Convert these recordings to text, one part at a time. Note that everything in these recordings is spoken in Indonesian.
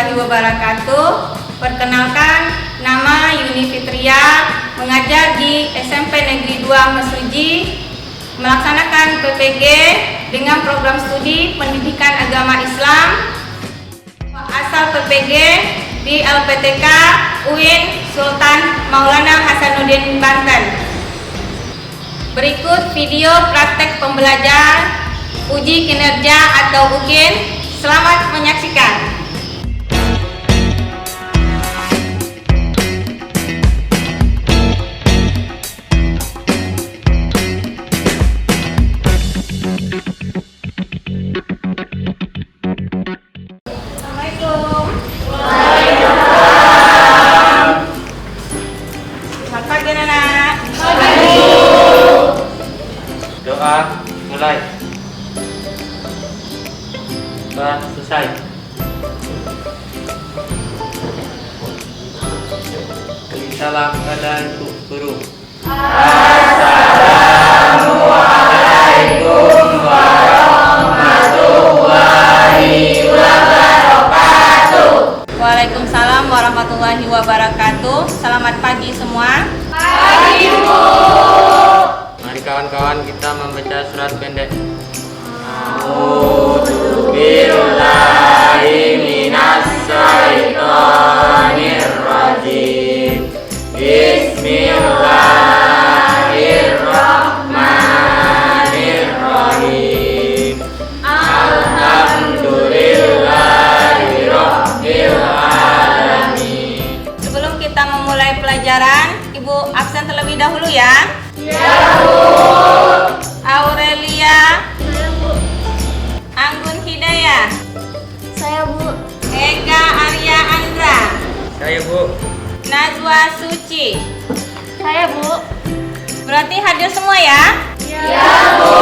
warahmatullahi wabarakatuh. Perkenalkan, nama Yuni Fitria, mengajar di SMP Negeri 2 Mesuji, melaksanakan PPG dengan program studi Pendidikan Agama Islam. Asal PPG di LPTK UIN Sultan Maulana Hasanuddin Banten. Berikut video praktek pembelajaran uji kinerja atau UKIN. Selamat menyaksikan. Assalamualaikum. Waalaikumsalam. Selamat pagi anak. Pagi. Doa mulai. Selesai. Assalamualaikum guru. Assalamualaikum warahmatullahi wabarakatuh. Waalaikumsalam warahmatullahi wabarakatuh. Selamat pagi semua. Pagi Bu. Mari kawan-kawan kita membaca surat pendek. A'udzubillahi minasyaitonir rajim. Bismillahirrahmanirrahim. Alhamdulillahi rabbil alamin. Sebelum kita memulai pelajaran, Ibu absen terlebih dahulu ya. Ya Bu. Aurelia. Anggun Hidayah. Saya Bu. Ega Arya Andra. Saya Bu. Najwa Suci. Saya Bu. Berarti hadir semua ya? Ya Bu.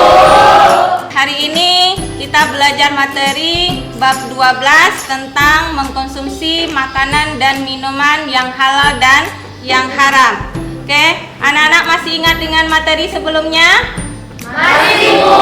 Hari ini kita belajar materi bab 12 tentang mengkonsumsi makanan dan minuman yang halal dan yang haram. Oke, anak-anak masih ingat dengan materi sebelumnya? Masih Bu.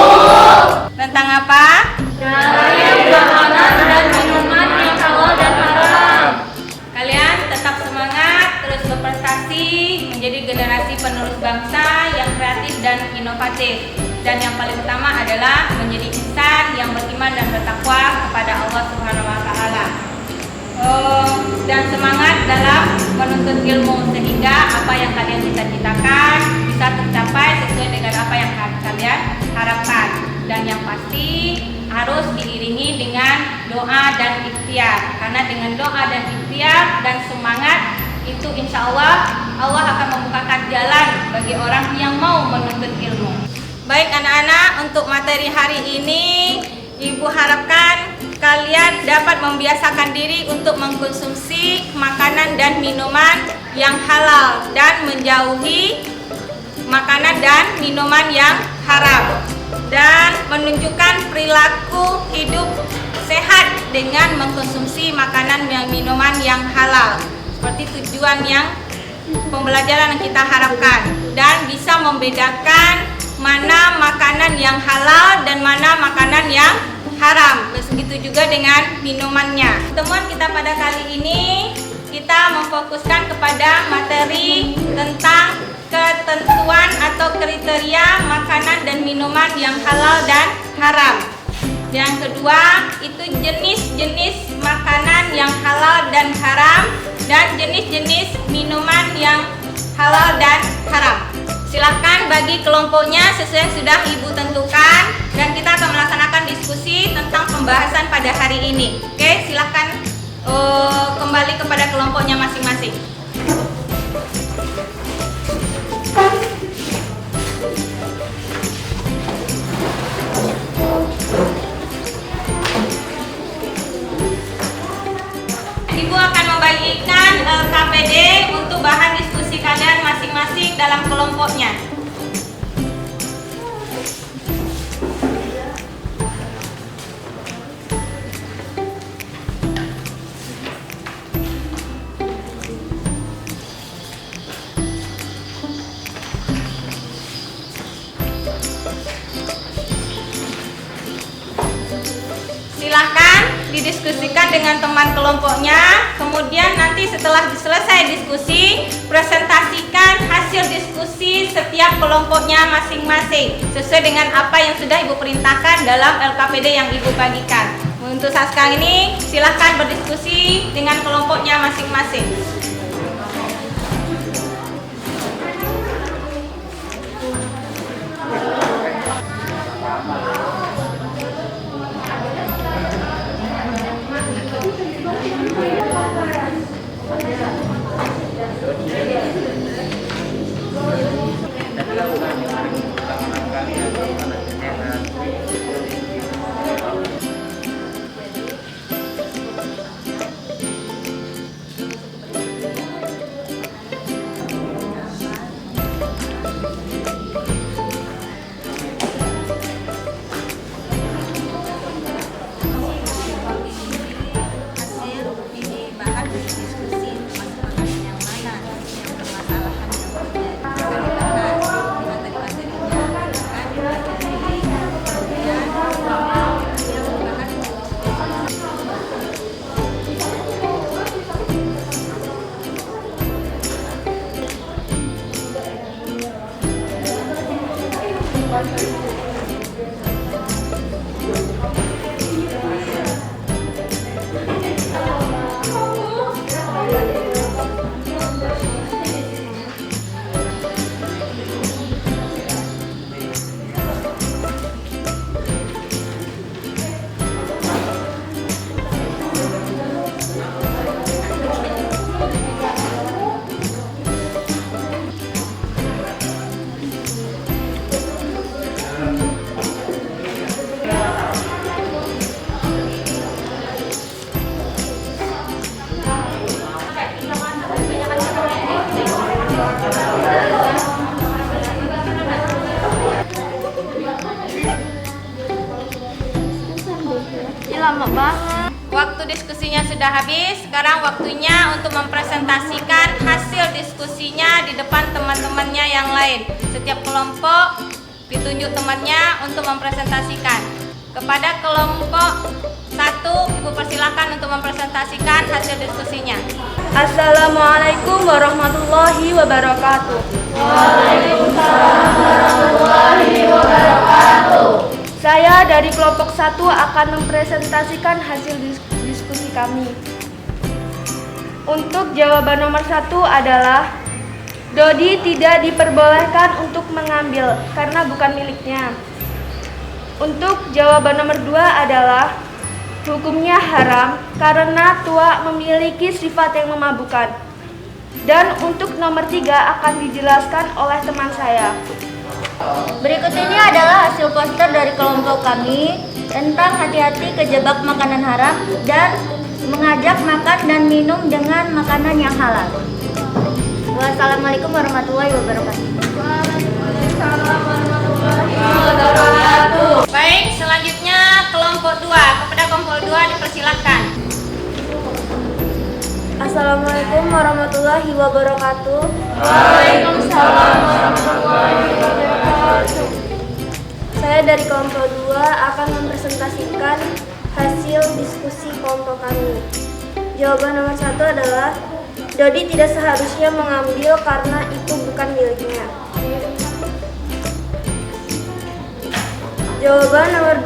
Tentang apa? Makanan dan minuman yang halal dan haram. Kalian tetap semangat, terus berprestasi, menjadi generasi penerus bangsa yang kreatif dan inovatif. Dan yang paling utama adalah menjadi insan yang beriman dan bertakwa kepada Allah Subhanahu wa Ta'ala. Dan semangat dalam menuntut ilmu sehingga apa yang kalian cita-citakan bisa tercapai sesuai dengan apa yang kalian harapkan. Dan yang pasti harus diiringi dengan doa dan ikhtiar, karena dengan doa dan ikhtiar dan semangat itu insya Allah akan membukakan jalan bagi orang yang mau menuntut ilmu. Baik anak-anak, untuk materi hari ini Ibu harapkan kalian dapat membiasakan diri untuk mengkonsumsi makanan dan minuman yang halal dan menjauhi makanan dan minuman yang haram, dan menunjukkan perilaku hidup sehat dengan mengkonsumsi makanan dan minuman yang halal seperti tujuan yang pembelajaran yang kita harapkan, dan bisa membedakan mana makanan yang halal dan mana makanan yang haram. Begitu juga dengan minumannya. Pertemuan kita pada kali ini kita memfokuskan kepada materi tentang ketentuan atau kriteria makanan dan minuman yang halal dan haram. Yang kedua itu jenis-jenis makanan yang halal dan haram, dan jenis-jenis minuman yang halal dan haram. Silahkan bagi kelompoknya sesuai yang sudah Ibu tentukan, dan kita akan melaksanakan diskusi tentang pembahasan pada hari ini. Oke, silahkan kembali kepada kelompoknya masing-masing. Ibu akan membagikan KPD untuk bahan diskusi kalian masing-masing dalam kelompoknya. Silahkan didiskusikan dengan teman kelompoknya. Kemudian nanti setelah selesai diskusi, presentasikan hasil diskusi setiap kelompoknya masing-masing sesuai dengan apa yang sudah Ibu perintahkan dalam LKPD yang Ibu bagikan. Untuk saat sekarang ini, silahkan berdiskusi dengan kelompoknya masing-masing. Lama banget. Waktu diskusinya sudah habis, sekarang waktunya untuk mempresentasikan hasil diskusinya di depan teman-temannya yang lain. Setiap kelompok ditunjuk temannya untuk mempresentasikan. Kepada kelompok 1, Ibu persilakan untuk mempresentasikan hasil diskusinya. Assalamualaikum warahmatullahi wabarakatuh. Waalaikumsalam warahmatullahi wabarakatuh. Saya dari kelompok 1 akan mempresentasikan hasil diskusi kami. Untuk jawaban nomor 1 adalah Dodi tidak diperbolehkan untuk mengambil karena bukan miliknya. Untuk jawaban nomor 2 adalah hukumnya haram karena tua memiliki sifat yang memabukkan. Dan untuk nomor 3 akan dijelaskan oleh teman saya. Berikut ini adalah hasil poster dari kelompok kami tentang hati-hati kejebak makanan haram dan mengajak makan dan minum dengan makanan yang halal. Wassalamualaikum warahmatullahi wabarakatuh. Baik, selanjutnya kelompok 2. Kepada kelompok 2 dipersilahkan. Assalamualaikum warahmatullahi wabarakatuh. Waalaikumsalam warahmatullahi wabarakatuh. Saya dari kelompok 2 akan mempresentasikan hasil diskusi kelompok kami. Jawaban nomor 1 adalah Dodi tidak seharusnya mengambil karena itu bukan miliknya. Jawaban nomor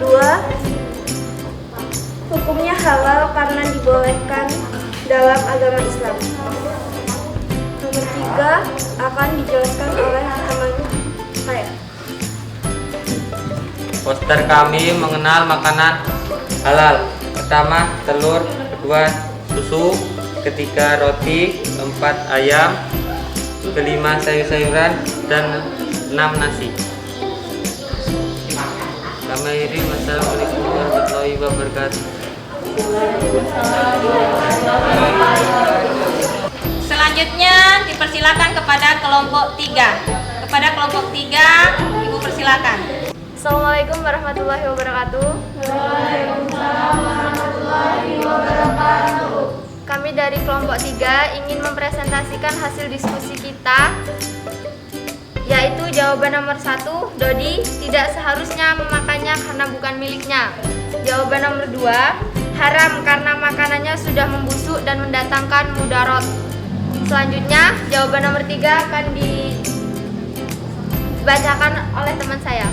2, hukumnya halal karena dibolehkan dalam agama Islam. Nomor 3 akan dijelaskan oleh teman saya. Poster kami mengenal makanan halal. Pertama, telur. Kedua, susu. Ketiga, roti. Keempat, ayam. Kelima, sayur-sayuran. Dan 6, nasi. Kami akhiri. Wassalamualaikum warahmatullahi wabarakatuh. Selanjutnya dipersilakan kepada kelompok 3. Kepada kelompok 3, Ibu persilakan. Assalamualaikum warahmatullahi wabarakatuh. Waalaikumsalam warahmatullahi wabarakatuh. Kami dari kelompok 3 ingin mempresentasikan hasil diskusi kita, yaitu jawaban nomor 1, Dodi tidak seharusnya memakannya karena bukan miliknya. Jawaban nomor 2, haram karena makanannya sudah membusuk dan mendatangkan mudarat. Selanjutnya, jawaban nomor 3 akan dibacakan oleh teman saya.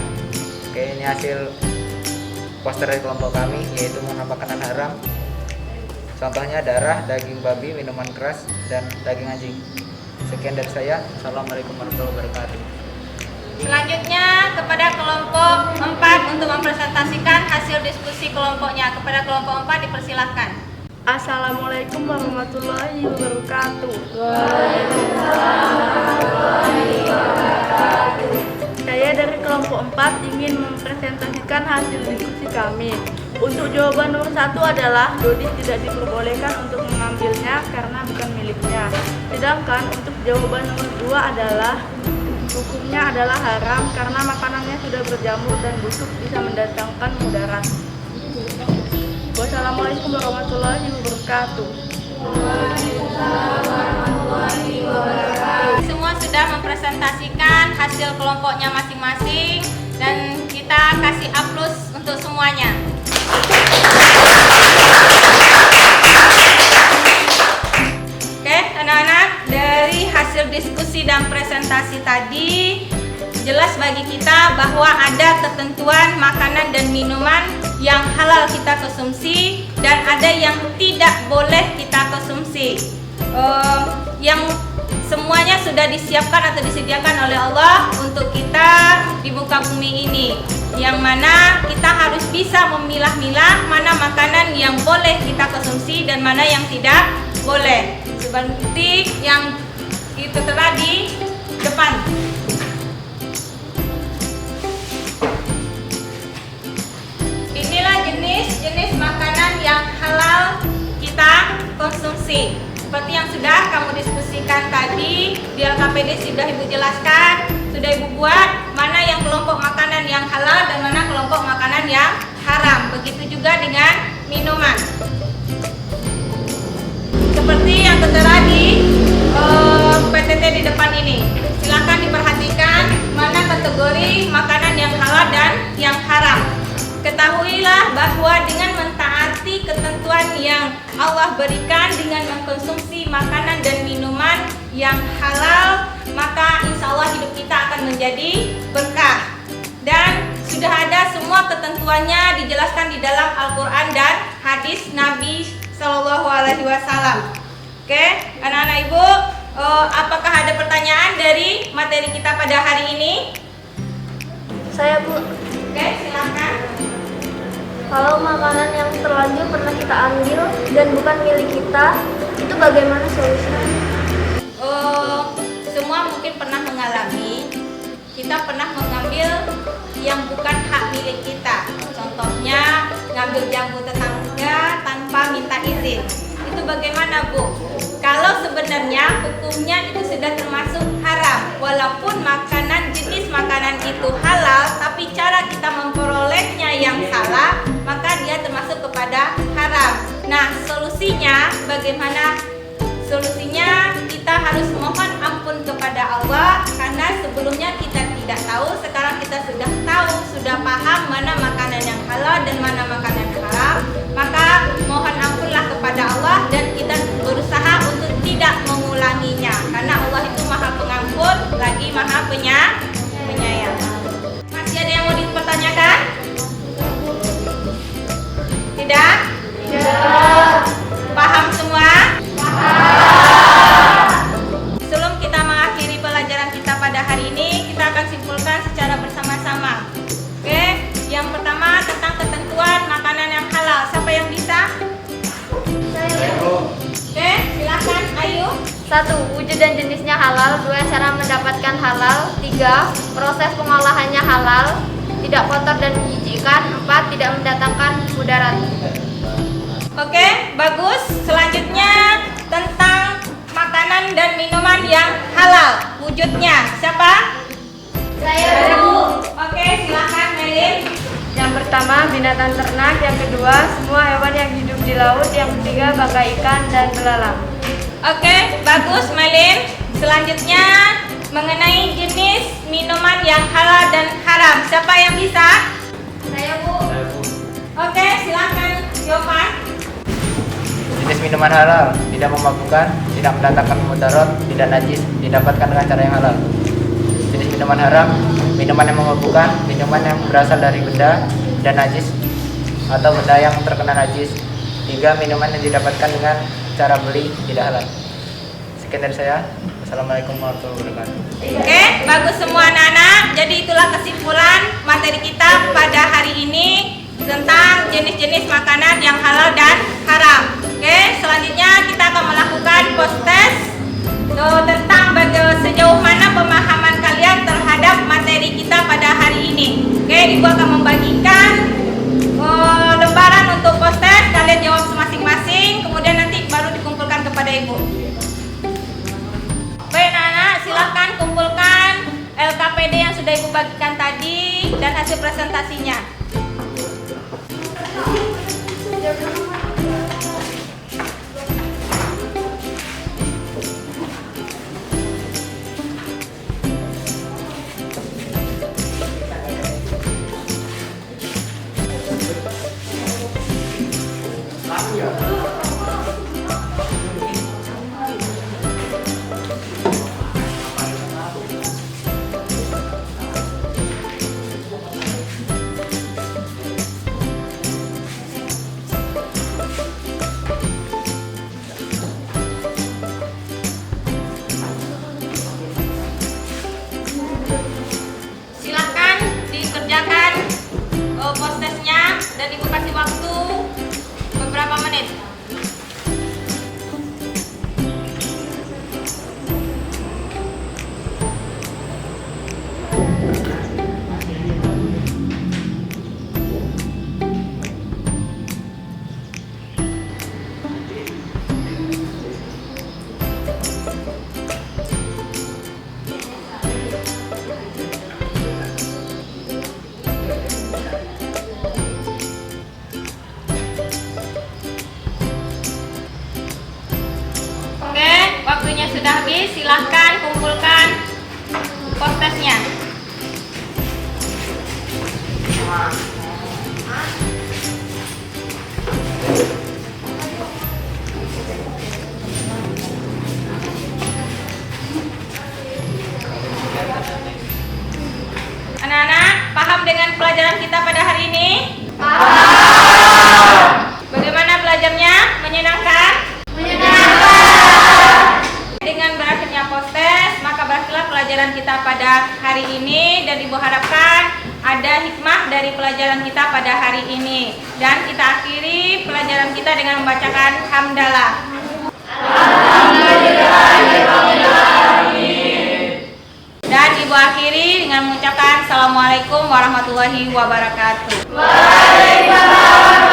Oke, ini hasil poster dari kelompok kami, yaitu mengenal makanan haram. Contohnya darah, daging babi, minuman keras, dan daging anjing. Sekian dari saya. Assalamualaikum warahmatullahi wabarakatuh. Selanjutnya kepada kelompok 4 untuk mempresentasikan hasil diskusi kelompoknya. Kepada kelompok 4 dipersilahkan. Assalamualaikum warahmatullahi wabarakatuh. Saya dari kelompok 4 ingin mempresentasikan hasil diskusi kami. Untuk jawaban nomor 1 adalah Dodi tidak diperbolehkan untuk mengambilnya karena bukan miliknya. Sedangkan untuk jawaban nomor 2 adalah hukumnya adalah haram karena makanannya sudah berjamur dan busuk bisa mendatangkan mudarat. Wassalamualaikum warahmatullahi wabarakatuh. Semua sudah mempresentasikan hasil kelompoknya masing-masing dan kita kasih aplaus untuk semuanya. Oke, anak-anak, dari hasil diskusi dan presentasi tadi jelas bagi kita bahwa ada ketentuan makanan dan minuman yang halal kita konsumsi dan ada yang tidak boleh kita konsumsi. Yang semuanya sudah disiapkan atau disediakan oleh Allah untuk kita di muka bumi ini, yang mana kita harus bisa memilah-milah mana makanan yang boleh kita konsumsi dan mana yang tidak boleh, seperti yang itu tertera di depan. Inilah jenis-jenis makanan yang halal kita konsumsi. Seperti yang sudah kamu diskusikan tadi, di LKPD sudah Ibu jelaskan, sudah Ibu buat mana yang kelompok makanan yang halal dan mana kelompok makanan yang haram. Begitu juga dengan minuman. Seperti yang tertera di PTT di depan ini. Silakan diperhatikan mana kategori makanan yang halal dan yang haram. Ketahuilah bahwa dengan mentaati ketentuan yang Allah berikan dengan mengkonsumsi makanan dan minuman yang halal, maka insya Allah hidup kita akan menjadi berkah. Dan sudah ada semua ketentuannya dijelaskan di dalam Al-Quran dan hadis Nabi Shallallahu Alaihi Wasallam. Oke, anak-anak Ibu, apakah ada pertanyaan dari materi kita pada hari ini? Saya, Bu. Oke, silakan. Kalau makanan yang terlanjur pernah kita ambil dan bukan milik kita, itu bagaimana solusinya? Semua mungkin pernah mengalami, kita pernah mengambil yang bukan hak milik kita. Contohnya, ngambil jambu tetangga tanpa minta izin. Itu bagaimana, Bu? Kalau sebenarnya hukumnya itu sudah termasuk haram. Walaupun jenis makanan itu halal, tapi cara kita memperolehnya yang salah, maka dia termasuk kepada haram. Nah, solusinya bagaimana? Solusinya kita harus mohon ampun kepada Allah, karena sebelumnya kita tidak tahu, sekarang kita sudah tahu, sudah paham mana makanan yang halal dan mana makanan yang haram. Maka mohon ampunlah kepada Allah dan kita berusaha untuk tidak mengulanginya, karena Allah itu Maha Pengampun lagi Maha Penyayang. Masih ada yang mau dipertanyakan? Tidak? Tidak. Paham semua? Sebelum kita mengakhiri pelajaran kita pada hari ini, kita akan simpulkan secara bersama-sama. Oke, yang pertama tentang ketentuan makanan yang halal. Siapa yang bisa? Saya. Oke, silakan. Ayo. 1. Wujud dan jenisnya halal. 2. Cara mendapatkan halal. 3. Proses pengolahannya halal, tidak kotor dan menjijikkan. 4. Tidak mendatangkan mudarat. Oke, bagus. Selanjutnya tentang makanan dan minuman yang halal. Wujudnya siapa? Saya, Bu. Oke, silakan Melin. Yang pertama, binatang ternak. Yang kedua, semua hewan yang hidup di laut. Yang ketiga, bangkai ikan dan belalang. Oke, bagus Melin. Selanjutnya mengenai jenis minuman yang halal dan haram. Siapa yang bisa? Saya, Bu. Oke, silakan Jovan. minuman halal, tidak memabukkan, tidak mendatangkan mudarat, tidak najis, didapatkan dengan cara yang halal. Jenis minuman haram, minuman yang memabukkan, minuman yang berasal dari benda dan najis atau benda yang terkena najis. 3. Minuman yang didapatkan dengan cara beli tidak halal. Sekian dari saya. Assalamualaikum warahmatullahi wabarakatuh. Oke, bagus semua anak-anak. Jadi itulah kesimpulan materi kita pada hari ini tentang jenis-jenis makanan yang halal dan haram. Oke, selanjutnya kita akan melakukan post test tentang sejauh mana pemahaman kalian terhadap materi kita pada hari ini. Oke, Ibu akan membagikan lembaran untuk post test. Kalian jawab masing-masing, kemudian nanti baru dikumpulkan kepada Ibu. Baik anak-anak, silakan kumpulkan LKPD yang sudah Ibu bagikan tadi dan hasil presentasinya. Silakan dikerjakan post testnya dan Ibu kasih waktu beberapa menit. Oke, waktunya sudah habis. Silahkan kumpulkan post testnya. Anak-anak, paham dengan pelajaran kita pada hari ini? Bagaimana belajarnya? Menyenangkan? Dengan berakhirnya post test, maka berakhirlah pelajaran kita pada hari ini dan Ibu harapkan ada hikmah dari pelajaran kita pada hari ini. Dan kita akhiri pelajaran kita dengan membacakan hamdalah. Dan Ibu akhiri dengan mengucapkan Assalamualaikum warahmatullahi wabarakatuh. Waalaikumsalam.